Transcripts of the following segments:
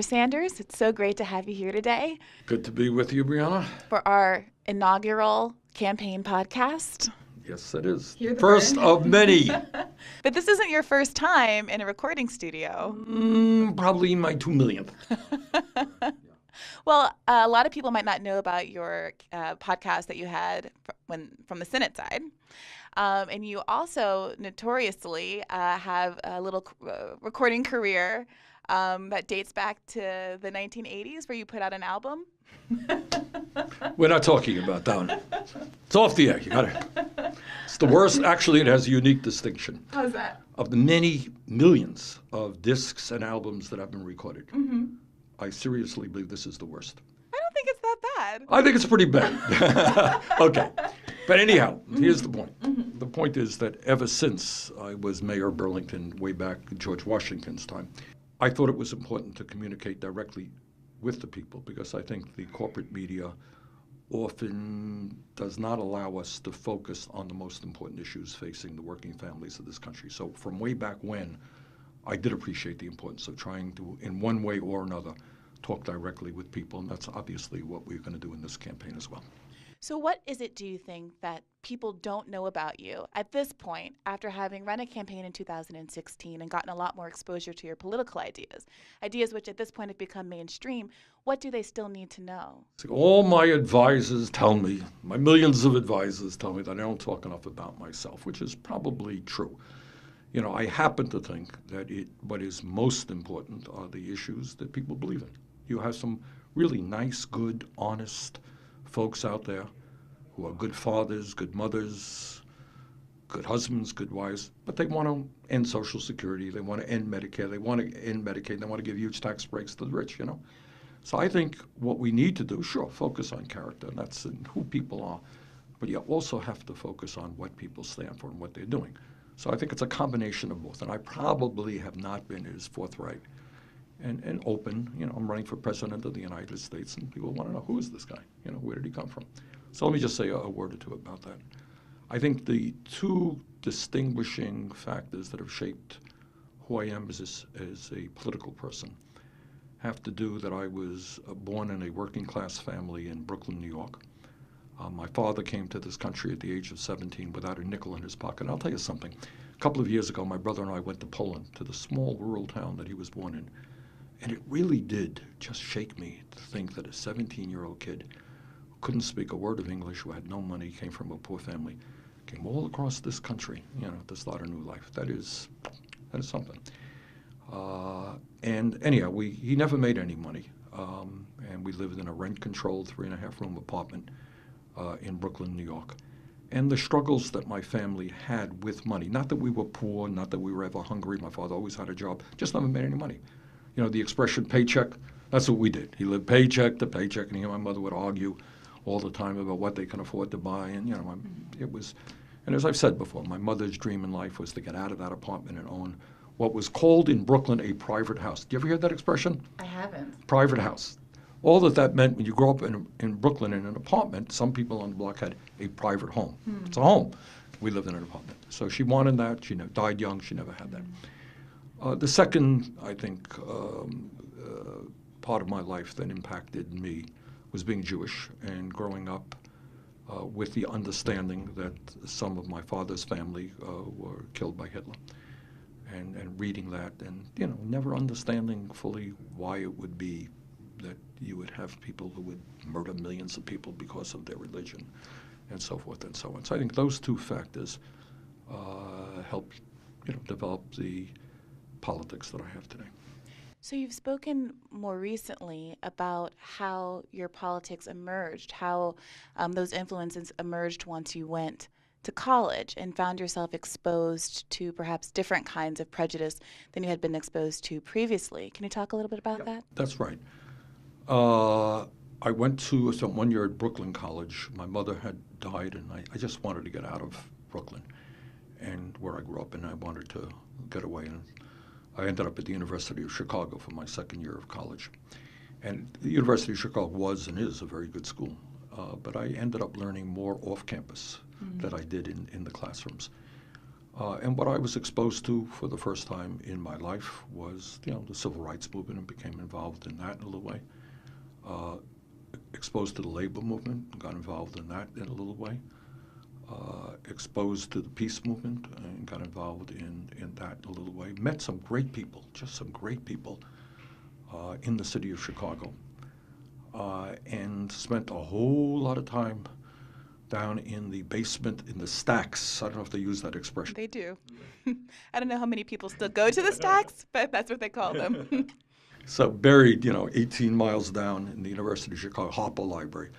Peter Sanders. It's so great to have you here today Good to be with you, Brianna. for our inaugural campaign podcast. Yes, it is. Hear the First burn. of many. But this isn't your first time in a recording studio. Probably my 2 millionth. Well, a lot of people might not know about your podcast that you had from the Senate side. And you also notoriously have a little recording career that dates back to the 1980s where you put out an album. We're not talking about that one. It's off the air. You got it. It's the worst. Actually, it has a unique distinction. How's that? Of the many millions of discs and albums that have been recorded, I seriously believe this is the worst. I don't think it's that bad. I think it's pretty bad. Okay. But anyhow, here's the point. The point is that ever since I was mayor of Burlington way back in George Washington's time, I thought it was important to communicate directly with the people because I think the corporate media often does not allow us to focus on the most important issues facing the working families of this country. So from way back when, I did appreciate the importance of trying to, in one way or another, talk directly with people, and that's obviously what we're going to do in this campaign as well. So what is it, do you think, that people don't know about you at this point after having run a campaign in 2016 and gotten a lot more exposure to your political ideas which at this point have become mainstream? What do they still need to know? All my advisors tell me, my millions of advisors tell me that I don't talk enough about myself, which is probably true. You know, I happen to think that what is most important are the issues that people believe in. You have some really nice, good, honest folks out there who are good fathers, good mothers, good husbands, good wives, but they want to end Social Security, they want to end Medicare, they want to end Medicaid, they want to give huge tax breaks to the rich, you know. So I think what we need to do, sure, focus on character, and that's who people are, but you also have to focus on what people stand for and what they're doing. So I think it's a combination of both, and I probably have not been as forthright and open. You know, I'm running for president of the United States, and people want to know, who is this guy? You know, where did he come from? So let me just say a word or two about that. I think the two distinguishing factors that have shaped who I am as a political person have to do that I was born in a working class family in Brooklyn, New York. My father came to this country at the age of 17 without a nickel in his pocket. And I'll tell you something. A couple of years ago, my brother and I went to Poland, to the small rural town that he was born in. And it really did just shake me to think that a 17-year-old kid who couldn't speak a word of English, who had no money, came from a poor family, came all across this country, you know, to start a new life. That is something. And anyhow, he never made any money. And we lived in a rent-controlled 3.5-room apartment in Brooklyn, New York. And the struggles that my family had with money, not that we were poor, not that we were ever hungry, my father always had a job, just never made any money. You know, the expression paycheck, that's what we did. He lived paycheck to paycheck, and he and my mother would argue all the time about what they can afford to buy. And, you know, it was, and as I've said before, my mother's dream in life was to get out of that apartment and own what was called in Brooklyn a private house. Do you ever hear that expression? I haven't. Private house. All that meant when you grow up in Brooklyn in an apartment, some people on the block had a private home. It's a home. We lived in an apartment. So she wanted that. She died young. She never had that. The second, I think, part of my life that impacted me was being Jewish and growing up with the understanding that some of my father's family were killed by Hitler. And reading that and, you know, never understanding fully why it would be that you would have people who would murder millions of people because of their religion and so forth and so on. So I think those two factors help, you know, develop the politics that I have today. So you've spoken more recently about how your politics emerged, how those influences emerged once you went to college and found yourself exposed to perhaps different kinds of prejudice than you had been exposed to previously. Can you talk a little bit about that? That's right. I went to 1 year at Brooklyn College. My mother had died, and I just wanted to get out of Brooklyn and where I grew up, and I wanted to get away. And I ended up at the University of Chicago for my second year of college. And the University of Chicago was and is a very good school, but I ended up learning more off campus than I did in the classrooms. And what I was exposed to for the first time in my life was, the civil rights movement, and became involved in that in a little way. Uh, Exposed to the labor movement, got involved in that in a little way. Exposed to the peace movement and got involved in that in a little way. Met some great people, just some great people in the city of Chicago. And spent a whole lot of time down in the basement, in the stacks. I don't know if they use that expression. They do. I don't know how many people still go to the stacks, but that's what they call them. So buried, 18 miles down in the University of Chicago Harper Library,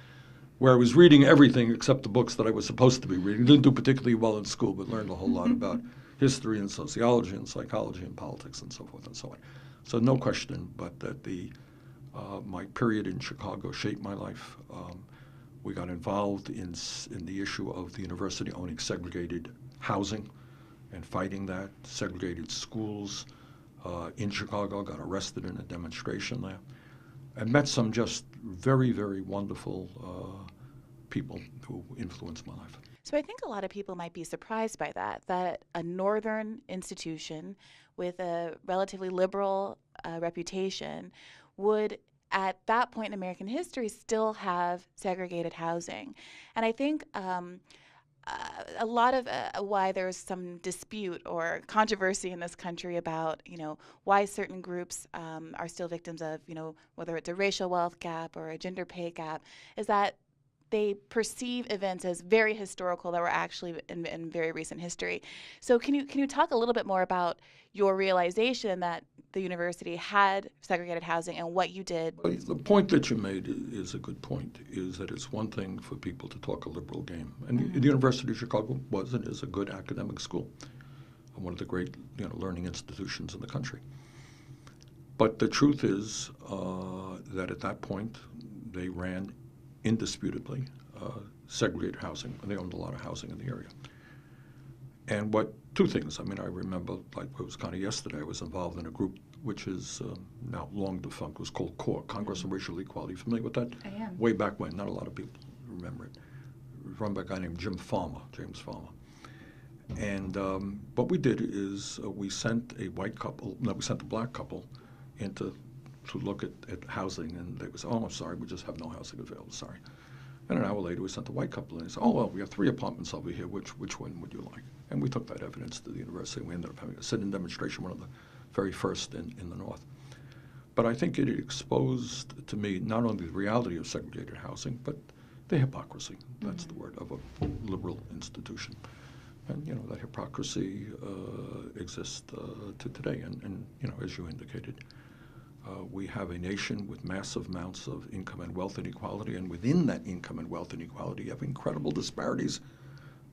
where I was reading everything except the books that I was supposed to be reading. Didn't do particularly well in school, but learned a whole lot about history and sociology and psychology and politics and so forth and so on. So no question but that my period in Chicago shaped my life. We got involved in the issue of the university owning segregated housing and fighting that, segregated schools in Chicago, got arrested in a demonstration there, and met some just very, very wonderful people who influenced my life. So I think a lot of people might be surprised by that a northern institution with a relatively liberal reputation would, at that point in American history, still have segregated housing. And I think a lot of why there's some dispute or controversy in this country about, why certain groups are still victims of, whether it's a racial wealth gap or a gender pay gap, is that they perceive events as very historical that were actually in very recent history. So can you talk a little bit more about your realization that the university had segregated housing and what you did? Well, the point that you made is a good point, is that it's one thing for people to talk a liberal game. And the University of Chicago was and is a good academic school, one of the great learning institutions in the country. But the truth is that at that point, they ran indisputably segregated housing. They owned a lot of housing in the area. And two things. I remember, like it was kind of yesterday, I was involved in a group which is now long defunct. It was called CORE, Congress on Racial Equality. Familiar with that? I am. Way back when. Not a lot of people remember it. It was run by a guy named James Farmer. And what we did is we sent a black couple into to look at housing, and they would say, "Oh, I'm sorry, we just have no housing available, sorry." And an hour later, we sent the white couple in and said, "Oh, well, we have 3 apartments over here. Which one would you like?" And we took that evidence to the university, and we ended up having a sit-in demonstration, one of the very first in the North. But I think it exposed to me not only the reality of segregated housing, but the hypocrisy, that's the word, of a liberal institution. And, that hypocrisy exists to today. And as you indicated, we have a nation with massive amounts of income and wealth inequality, and within that income and wealth inequality, you have incredible disparities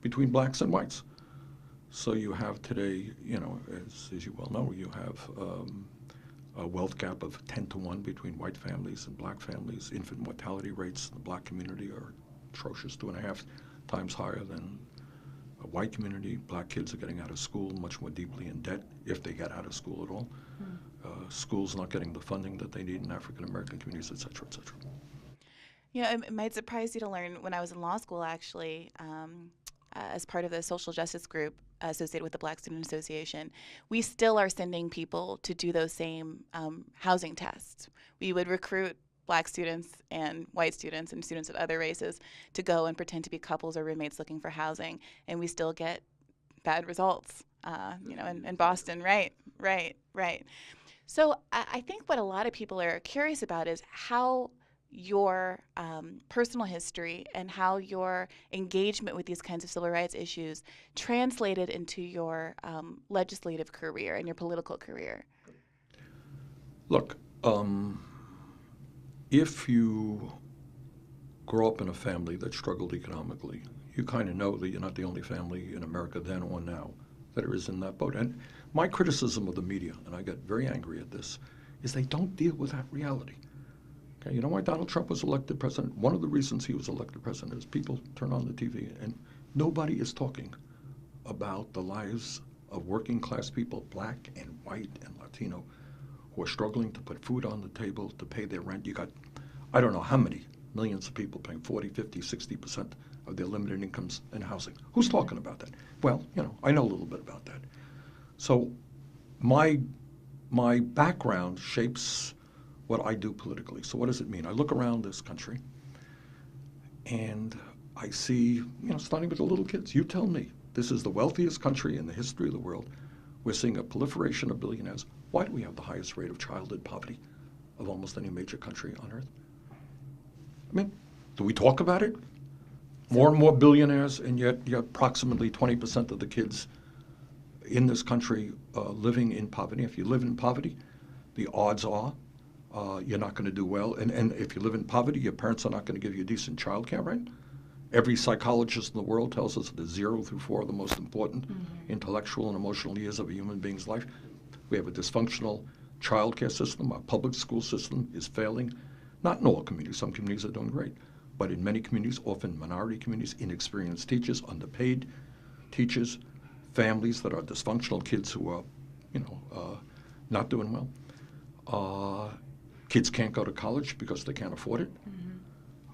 between blacks and whites. So you have today, as you well know, you have a wealth gap of 10-to-1 between white families and black families. Infant mortality rates in the black community are atrocious, 2.5 times higher than a white community. Black kids are getting out of school much more deeply in debt, if they get out of school at all. Schools not getting the funding that they need in African American communities, et cetera, et cetera. It might surprise you to learn when I was in law school, actually, as part of the social justice group associated with the Black Student Association, we still are sending people to do those same housing tests. We would recruit black students and white students and students of other races to go and pretend to be couples or roommates looking for housing, and we still get bad results, in Boston. Right. So I think what a lot of people are curious about is how your personal history and how your engagement with these kinds of civil rights issues translated into your legislative career and your political career. Look, if you grow up in a family that struggled economically, you kind of know that you're not the only family in America then or now that is in that boat. And my criticism of the media, and I get very angry at this, is they don't deal with that reality. Okay, you know why Donald Trump was elected president? One of the reasons he was elected president is people turn on the TV and nobody is talking about the lives of working class people, black and white and Latino, who are struggling to put food on the table, to pay their rent. You got, I don't know how many, millions of people paying 40, 50, 60% of their limited incomes and housing. Who's talking about that? Well, I know a little bit about that. So my background shapes what I do politically. So what does it mean? I look around this country and I see, starting with the little kids. You tell me, this is the wealthiest country in the history of the world. We're seeing a proliferation of billionaires. Why do we have the highest rate of childhood poverty of almost any major country on earth? I mean, do we talk about it? More and more billionaires, and yet approximately 20% of the kids in this country living in poverty. If you live in poverty, the odds are you're not going to do well. And if you live in poverty, your parents are not going to give you decent child care, right? Every psychologist in the world tells us that 0 through 4 are the most important intellectual and emotional years of a human being's life. We have a dysfunctional child care system. Our public school system is failing. Not in all communities. Some communities are doing great. But in many communities, often minority communities, inexperienced teachers, underpaid teachers, families that are dysfunctional, kids who are, not doing well. Kids can't go to college because they can't afford it.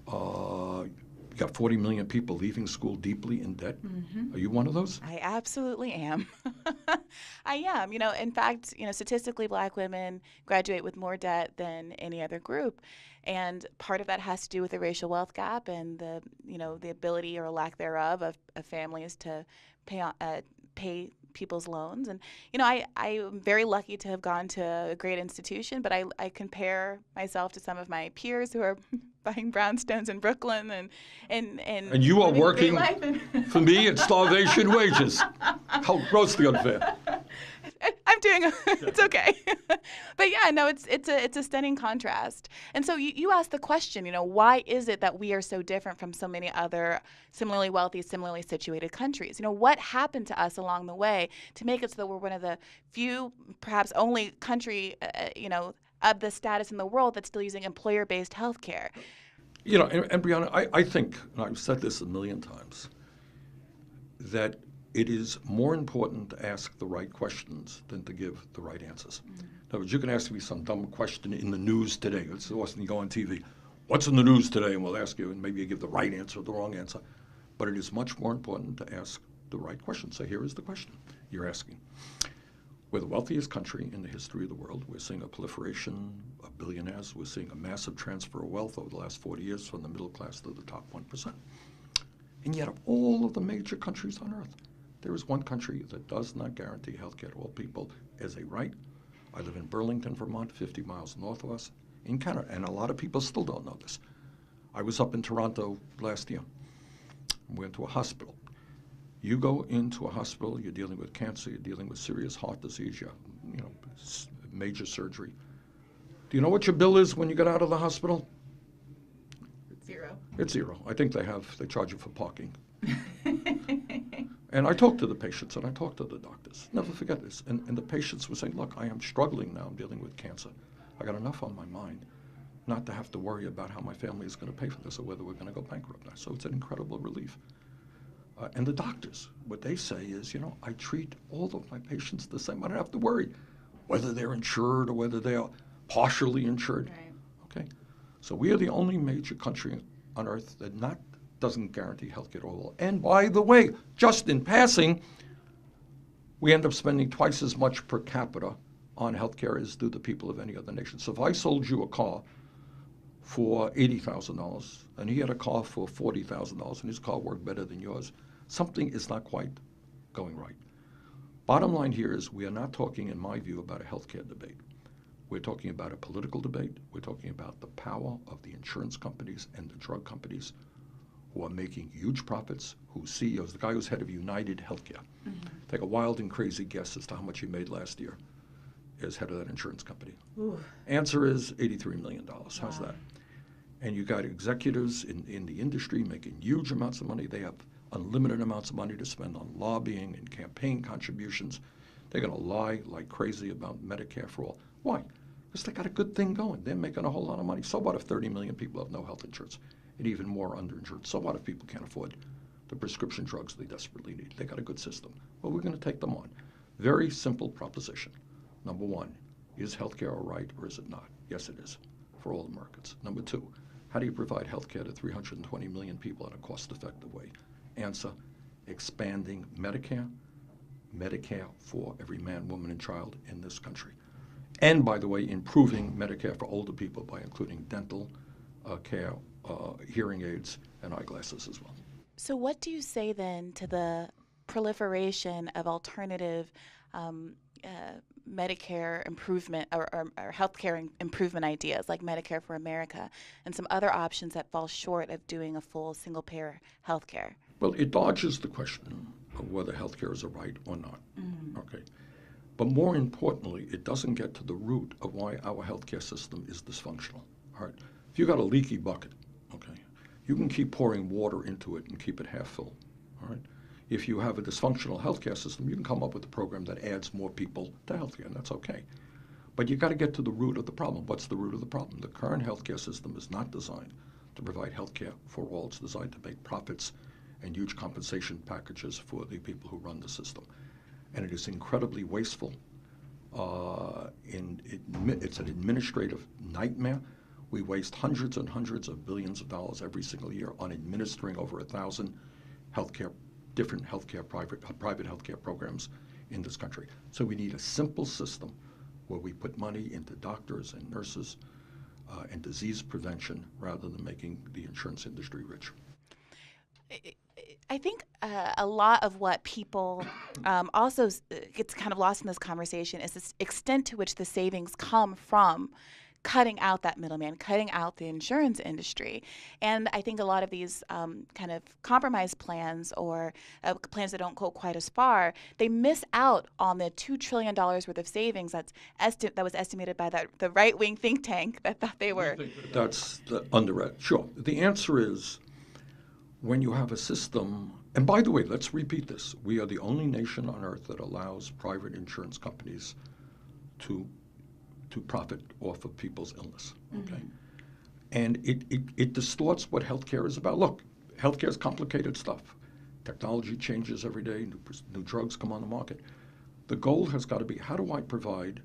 You got 40 million people leaving school deeply in debt. Are you one of those? I absolutely am. I am. In fact, statistically, Black women graduate with more debt than any other group. And part of that has to do with the racial wealth gap and the ability or lack thereof of families to pay people's loans. And, I'm very lucky to have gone to a great institution, but I compare myself to some of my peers who are buying brownstones in Brooklyn and And you are living a great working, life. for me, at starvation wages. How grossly unfair. I'm doing it's okay. But yeah, no, it's a stunning contrast. And so you asked the question, why is it that we are so different from so many other similarly wealthy, similarly situated countries? What happened to us along the way to make it so that we're one of the few, perhaps only country, of the status in the world that's still using employer-based health care? And Brianna, I think, and I've said this a million times, that it is more important to ask the right questions than to give the right answers. In other words, you can ask me some dumb question in the news today. It's awesome. You go on TV. What's in the news today? And we'll ask you, and maybe you give the right answer or the wrong answer. But it is much more important to ask the right question. So here is the question you're asking. We're the wealthiest country in the history of the world. We're seeing a proliferation of billionaires. We're seeing a massive transfer of wealth over the last 40 years from the middle class to the top 1%. And yet, of all of the major countries on earth, there is one country that does not guarantee health care to all people as a right. I live in Burlington, Vermont, 50 miles north of us, in Canada, and a lot of people still don't know this. I was up in Toronto last year. We went to a hospital. You go into a hospital, you're dealing with cancer, you're dealing with serious heart disease, major surgery. Do you know what your bill is when you get out of the hospital? 0. It's 0. I think they charge you for parking. And I talked to the patients and I talked to the doctors. Never forget this. And the patients were saying, look, I am struggling now. I'm dealing with cancer. I got enough on my mind not to have to worry about how my family is going to pay for this or whether we're going to go bankrupt. So it's an incredible relief. And the doctors, what they say is, I treat all of my patients the same. I don't have to worry whether they're insured or whether they are partially insured. Right. Okay? So we are the only major country on earth that doesn't guarantee health care at all. And by the way, just in passing, we end up spending twice as much per capita on health care as do the people of any other nation. So if I sold you a car for $80,000 and he had a car for $40,000 and his car worked better than yours, something is not quite going right. Bottom line here is we are not talking, in my view, about a healthcare debate. We're talking about a political debate. We're talking about the power of the insurance companies and the drug companies who are making huge profits, whose CEOs, the guy who's head of United Healthcare, take a wild and crazy guess as to how much he made last year as head of that insurance company. Ooh. Answer is $83 million. How's that? And you got executives in the industry making huge amounts of money. They have unlimited amounts of money to spend on lobbying and campaign contributions. They're going to lie like crazy about Medicare for all. Why? Because they got a good thing going. They're making a whole lot of money. So what if 30 million people have no health insurance and even more underinsured? So what if people can't afford the prescription drugs they desperately need? They got a good system. Well, we're going to take them on. Very simple proposition. Number one, is healthcare all right or is it not? Yes, it is for all Americans. Number two, How do you provide health care to 320 million people in a cost-effective way? Answer, expanding Medicare for every man, woman, and child in this country. And, by the way, improving Medicare for older people by including dental care, hearing aids, and eyeglasses as well. So, what do you say then to the proliferation of alternative um, uh, Medicare improvement or healthcare improvement ideas like Medicare for America and some other options that fall short of doing a full single payer healthcare? Well, it dodges the question of whether healthcare is a right or not. Okay. But more importantly, it doesn't get to the root of why our healthcare system is dysfunctional. All right. If you got a leaky bucket, okay, you can keep pouring water into it and keep it half full. All right. If you have a dysfunctional healthcare system, you can come up with a program that adds more people to healthcare, and that's okay. But you got to get to the root of the problem. What's the root of the problem? The current healthcare system is not designed to provide healthcare for all. It's designed to make profits and huge compensation packages for the people who run the system. And it is incredibly wasteful. It's an administrative nightmare. We waste hundreds and hundreds of billions of dollars every single year on administering over 1,000 different private healthcare programs in this country. So we need a simple system where we put money into doctors and nurses and disease prevention rather than making the insurance industry rich. I think a lot of what people also gets kind of lost in this conversation is the extent to which the savings come from cutting out that middleman, cutting out the insurance industry. And I think a lot of these kind of compromise plans or plans that don't go quite as far, they miss out on the $2 trillion worth of savings that was estimated by the right-wing think tank that thought they were. That's underrated. Sure. The answer is when you have a system, and by the way, let's repeat this. We are the only nation on earth that allows private insurance companies to profit off of people's illness, okay? And it distorts what healthcare is about. Look, healthcare is complicated stuff. Technology changes every day, new drugs come on the market. The goal has got to be, how do I provide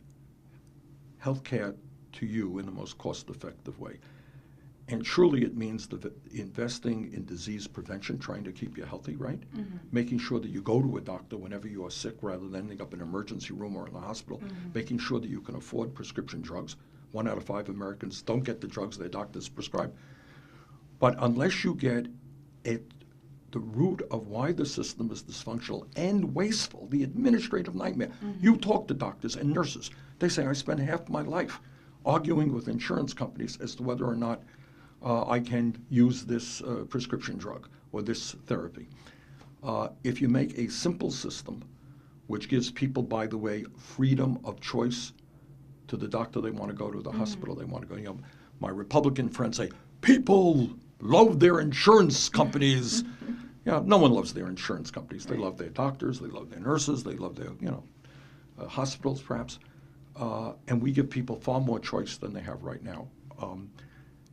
healthcare to you in the most cost-effective way? And truly it means investing in disease prevention, trying to keep you healthy, right? Making sure that you go to a doctor whenever you are sick rather than ending up in an emergency room or in the hospital. Making sure that you can afford prescription drugs. 1 out of 5 Americans don't get the drugs their doctors prescribe. But unless you get at the root of why the system is dysfunctional and wasteful, the administrative nightmare. You talk to doctors and nurses. They say, I spend half my life arguing with insurance companies as to whether or not I can use this prescription drug or this therapy. If you make a simple system, which gives people, by the way, freedom of choice to the doctor they want to go to, the hospital they want to go. You know, my Republican friends say, people love their insurance companies. No one loves their insurance companies. They love their doctors, they love their nurses, they love their, hospitals perhaps. And we give people far more choice than they have right now.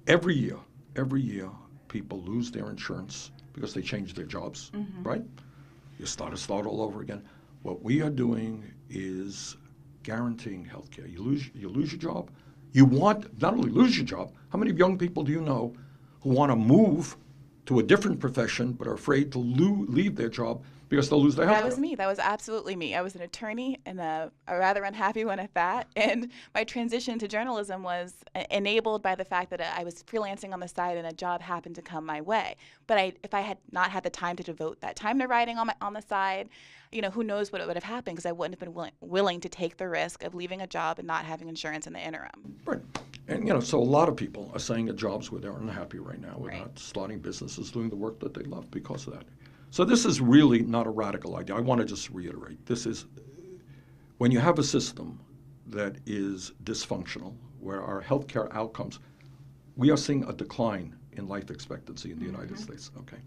Every year, people lose their insurance because they change their jobs, right? You start all over again. What we are doing is guaranteeing health care. You lose your job. You want not only lose your job, how many young people do you know who want to move to a different profession but are afraid to leave their job because they'll lose their health care? That was me. That was absolutely me. I was an attorney and a rather unhappy one at that. And my transition to journalism was enabled by the fact that I was freelancing on the side and a job happened to come my way. But if I had not had the time to devote that time to writing on the side, who knows what would have happened, because I wouldn't have been willing to take the risk of leaving a job and not having insurance in the interim. Right. And, so a lot of people are saying at jobs where they're unhappy right now, Right. not starting businesses, doing the work that they love because of that. So this is really not a radical idea. I want to just reiterate. This is, when you have a system that is dysfunctional, where our healthcare outcomes, we are seeing a decline in life expectancy in the United States, okay,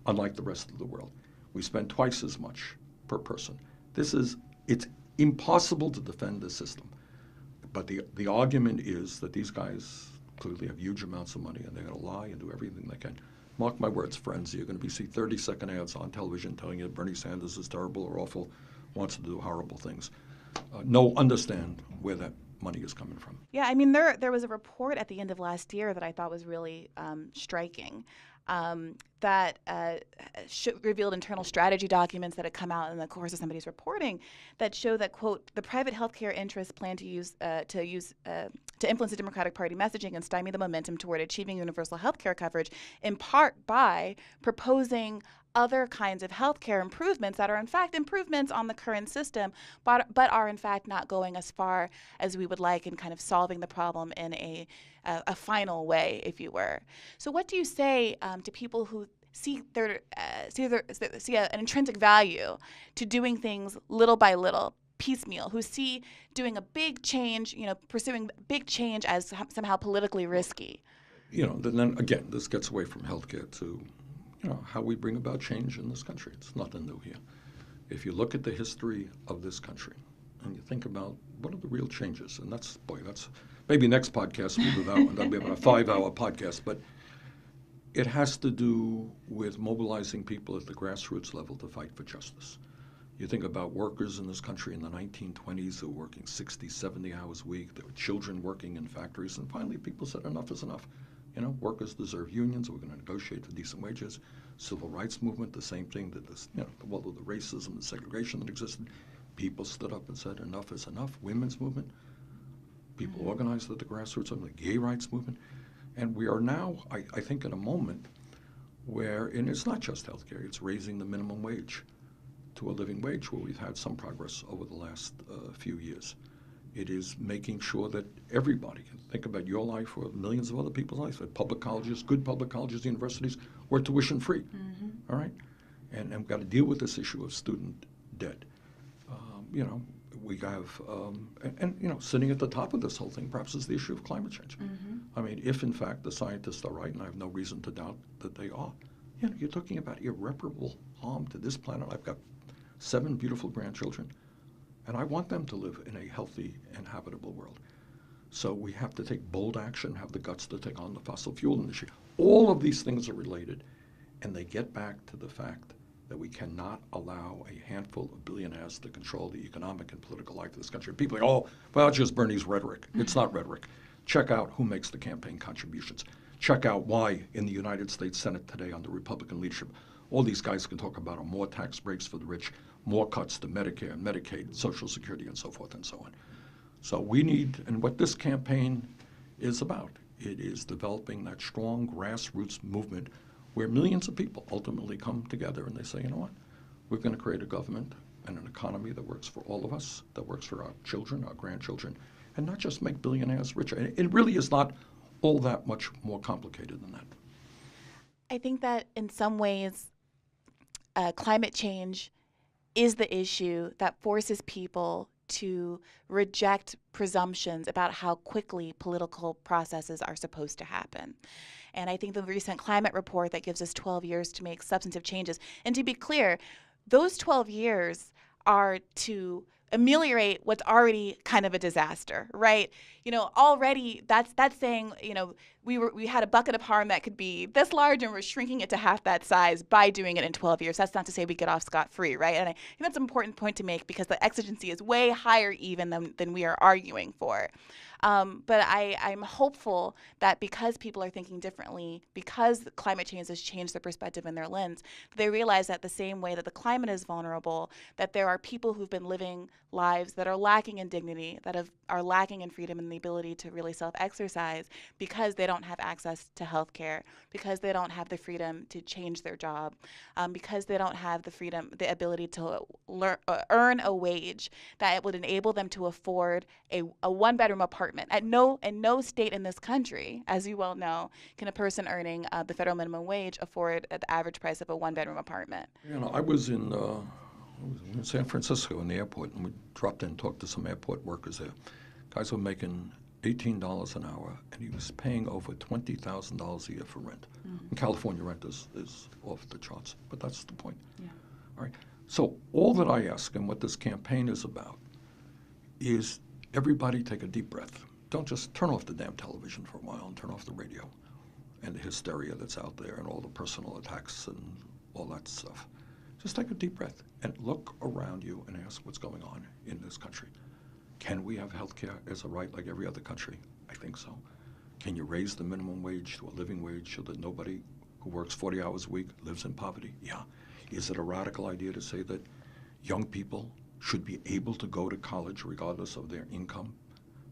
unlike the rest of the world. We spend twice as much per person. It's impossible to defend the system. But the argument is that these guys clearly have huge amounts of money and they're going to lie and do everything they can. Mark my words, friends, you're going to see 30-second ads on television telling you that Bernie Sanders is terrible or awful, wants to do horrible things. Understand where that money is coming from. Yeah, I mean, there was a report at the end of last year that I thought was really striking. That revealed internal strategy documents that had come out in the course of somebody's reporting that show that, quote, the private healthcare interests plan to influence the Democratic Party messaging and stymie the momentum toward achieving universal healthcare coverage, in part by proposing other kinds of healthcare improvements that are in fact improvements on the current system, but are in fact not going as far as we would like in kind of solving the problem in a final way, if you were. So, what do you say to people who see an intrinsic value to doing things little by little, piecemeal, who see doing a big change, pursuing big change as somehow politically risky? Then again, this gets away from healthcare to how we bring about change in this country. It's nothing new here. If you look at the history of this country and you think about what are the real changes, and that's maybe next podcast we'll do that one. That'll be about a 5-hour podcast, but it has to do with mobilizing people at the grassroots level to fight for justice. You think about workers in this country in the 1920s who were working 60, 70 hours a week. There were children working in factories, and finally people said enough is enough. Workers deserve unions. We're going to negotiate for decent wages. Civil rights movement, the same thing. That this, all of the racism and segregation that existed, people stood up and said enough is enough. Women's movement, people organized at the grassroots level, the gay rights movement, and we are now, I think, in a moment where, and it's not just healthcare, it's raising the minimum wage to a living wage, where we've had some progress over the last few years. It is making sure that everybody can think about your life or millions of other people's lives. At public colleges, good public colleges, universities, we're tuition free. All right? And we've got to deal with this issue of student debt. We have, sitting at the top of this whole thing perhaps is the issue of climate change. I mean, if in fact the scientists are right, and I have no reason to doubt that they are, you're talking about irreparable harm to this planet. I've got 7 beautiful grandchildren, and I want them to live in a healthy and habitable world. So we have to take bold action, have the guts to take on the fossil fuel industry. All of these things are related, and they get back to the fact that we cannot allow a handful of billionaires to control the economic and political life of this country. People are like, oh, well, it's just Bernie's rhetoric. It's not rhetoric. Check out who makes the campaign contributions. Check out why in the United States Senate today under Republican leadership, all these guys can talk about more tax breaks for the rich, more cuts to Medicare and Medicaid, Social Security, and so forth and so on. So we need, and what this campaign is about, it is developing that strong grassroots movement where millions of people ultimately come together and they say, you know what, we're going to create a government and an economy that works for all of us, that works for our children, our grandchildren, and not just make billionaires richer. And it really is not all that much more complicated than that. I think that in some ways, climate change is the issue that forces people to reject presumptions about how quickly political processes are supposed to happen. And I think the recent climate report that gives us 12 years to make substantive changes. And to be clear, those 12 years are to ameliorate what's already kind of a disaster, right? Already that's saying, we had a bucket of harm that could be this large and we're shrinking it to half that size by doing it in 12 years. That's not to say we get off scot-free, right? And I think that's an important point to make because the exigency is way higher even than we are arguing for. But I'm hopeful that because people are thinking differently, because climate change has changed their perspective and their lens, they realize that the same way that the climate is vulnerable, that there are people who've been living lives that are lacking in dignity, that are lacking in freedom and the ability to really self-exercise because they don't have access to health care, because they don't have the freedom to change their job, because they don't have the ability to earn a wage that would enable them to afford a one-bedroom apartment. In no state in this country, as you well know, can a person earning the federal minimum wage afford the average price of a one-bedroom apartment. I was in San Francisco in the airport, and we dropped in and talked to some airport workers there. Guys were making $18 an hour, and he was paying over $20,000 a year for rent. And California rent is off the charts, but that's the point. Yeah. All right. So all that I ask, and what this campaign is about, is everybody take a deep breath. Don't just turn off the damn television for a while and turn off the radio and the hysteria that's out there and all the personal attacks and all that stuff. Just take a deep breath and look around you and ask what's going on in this country. Can we have health care as a right like every other country? I think so. Can you raise the minimum wage to a living wage so that nobody who works 40 hours a week lives in poverty? Yeah. Is it a radical idea to say that young people should be able to go to college regardless of their income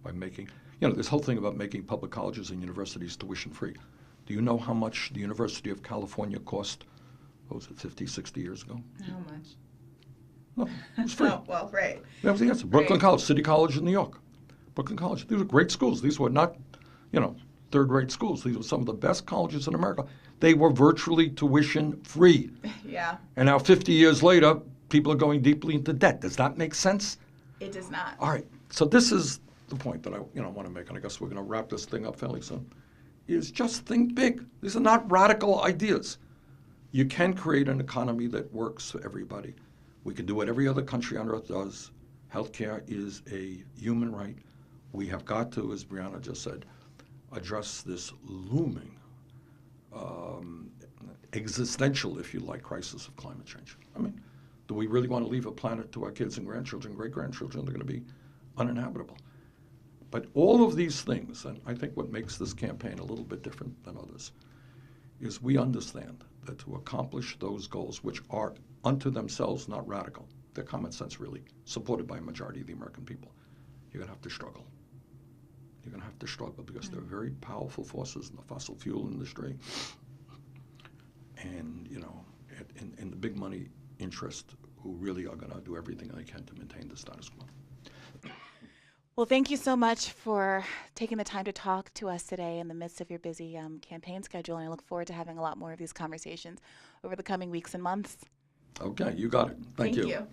by making, this whole thing about making public colleges and universities tuition free? Do you know how much the University of California cost, what was it, 50, 60 years ago? How much? No, it was free. Oh, well, right. That was the answer. Brooklyn Right. College, City College in New York. Brooklyn College. These were great schools. These were not, third-rate schools. These were some of the best colleges in America. They were virtually tuition free. Yeah, And now 50 years later, people are going deeply into debt. Does that make sense? it does not. All right. So this is the point that I want to make, and I guess we're going to wrap this thing up fairly soon, is just think big. These are not radical ideas. You can create an economy that works for everybody. We can do what every other country on earth does. Healthcare is a human right. We have got to, as Brianna just said, address this looming existential, if you like, crisis of climate change. I mean, do we really want to leave a planet to our kids and grandchildren, great-grandchildren? They're going to be uninhabitable. But all of these things, and I think what makes this campaign a little bit different than others, is we understand that to accomplish those goals, which are unto themselves not radical, they're common sense really, supported by a majority of the American people, you're going to have to struggle. You're going to have to struggle because there are very powerful forces in the fossil fuel industry and, in the big money interest who really are going to do everything they can to maintain the status quo. Well, thank you so much for taking the time to talk to us today in the midst of your busy campaign schedule. And I look forward to having a lot more of these conversations over the coming weeks and months. Okay, you got it. Thank you. you.